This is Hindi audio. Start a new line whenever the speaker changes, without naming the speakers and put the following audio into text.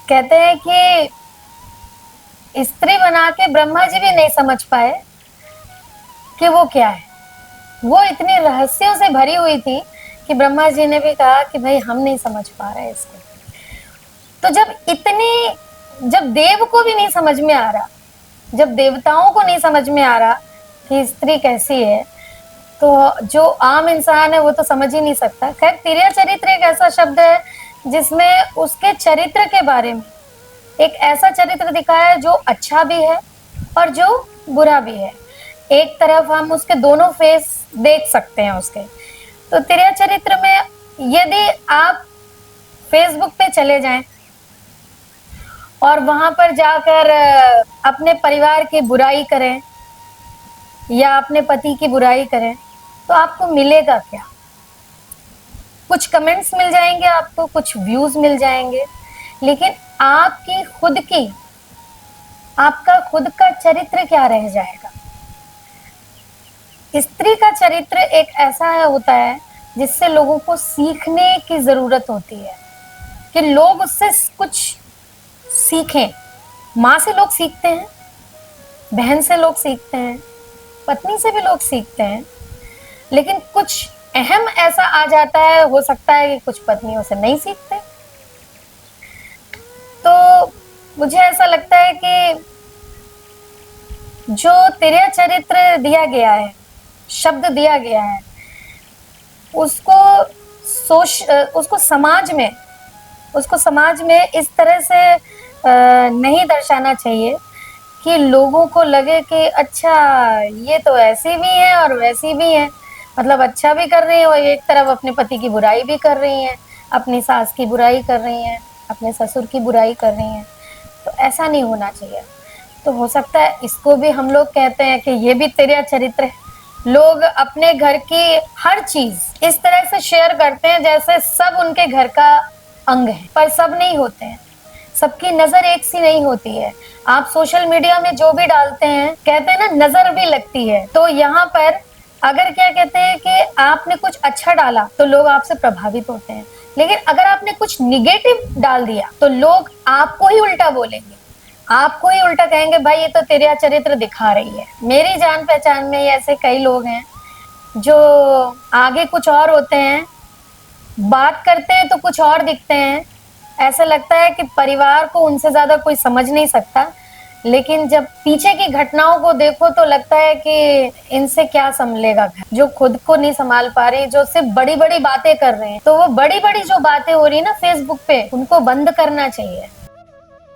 कहते हैं कि स्त्री बना के ब्रह्मा जी भी नहीं समझ पाए कि वो क्या है। वो इतनी रहस्यों से भरी हुई थी कि ब्रह्मा जी ने भी कहा कि भाई हम नहीं समझ पा रहे इसको। तो जब देव को भी नहीं समझ में आ रहा, जब देवताओं को नहीं समझ में आ रहा कि स्त्री कैसी है, तो जो आम इंसान है वो तो समझ ही नहीं सकता। खैर, तिर्या चरित्र एक ऐसा शब्द है जिसमें उसके चरित्र के बारे में एक ऐसा चरित्र दिखाया है जो अच्छा भी है और जो बुरा भी है। एक तरफ हम उसके दोनों फेस देख सकते हैं उसके। तो तिर्या चरित्र में यदि आप फेसबुक पे चले जाएं और वहां पर जाकर अपने परिवार की बुराई करें या अपने पति की बुराई करें, तो आपको मिलेगा क्या? कुछ कमेंट्स मिल जाएंगे, आपको कुछ व्यूज मिल जाएंगे, लेकिन आपका खुद का चरित्र क्या रह जाएगा? स्त्री का चरित्र एक ऐसा होता है जिससे लोगों को सीखने की जरूरत होती है कि लोग उससे कुछ सीखें। माँ से लोग सीखते हैं, बहन से लोग सीखते हैं, पत्नी से भी लोग सीखते हैं, लेकिन कुछ अहम ऐसा आ जाता है, हो सकता है कि कुछ पत्नियों से नहीं सीखते। तो मुझे ऐसा लगता है कि जो तिर्या चरित्र दिया गया है, शब्द दिया गया है, उसको समाज में इस तरह से नहीं दर्शाना चाहिए कि लोगों को लगे कि अच्छा ये तो ऐसी भी है और वैसी भी है, मतलब अच्छा भी कर रही है और एक तरफ अपने पति की बुराई भी कर रही है, अपनी सास की बुराई कर रही है, अपने ससुर की बुराई कर रही है। तो ऐसा नहीं होना चाहिए। तो हो सकता है इसको भी हम लोग कहते हैं कि ये भी तिर्या चरित्र है। लोग अपने घर की हर चीज इस तरह से शेयर करते हैं जैसे सब उनके घर का अंग है, पर सब नहीं होते हैं। सबकी नजर एक सी नहीं होती है। आप सोशल मीडिया में जो भी डालते हैं, कहते हैं ना नजर भी लगती है। तो यहाँ पर अगर क्या कहते हैं कि आपने कुछ अच्छा डाला तो लोग आपसे प्रभावित होते हैं, लेकिन अगर आपने कुछ निगेटिव डाल दिया तो लोग आपको ही उल्टा बोलेंगे, आपको ही उल्टा कहेंगे भाई ये तो तिर्या चरित्र दिखा रही है। मेरी जान पहचान में ऐसे कई लोग हैं जो आगे कुछ और होते हैं, बात करते हैं तो कुछ और दिखते हैं। ऐसा लगता है कि परिवार को उनसे ज्यादा कोई समझ नहीं सकता, लेकिन जब पीछे की घटनाओं को देखो तो लगता है कि इनसे क्या संभलेगा घर। जो खुद को नहीं संभाल पा रहे, जो सिर्फ बड़ी बड़ी बातें कर रहे हैं, तो वो बड़ी बड़ी जो बातें हो रही है ना फेसबुक पे, उनको बंद करना चाहिए।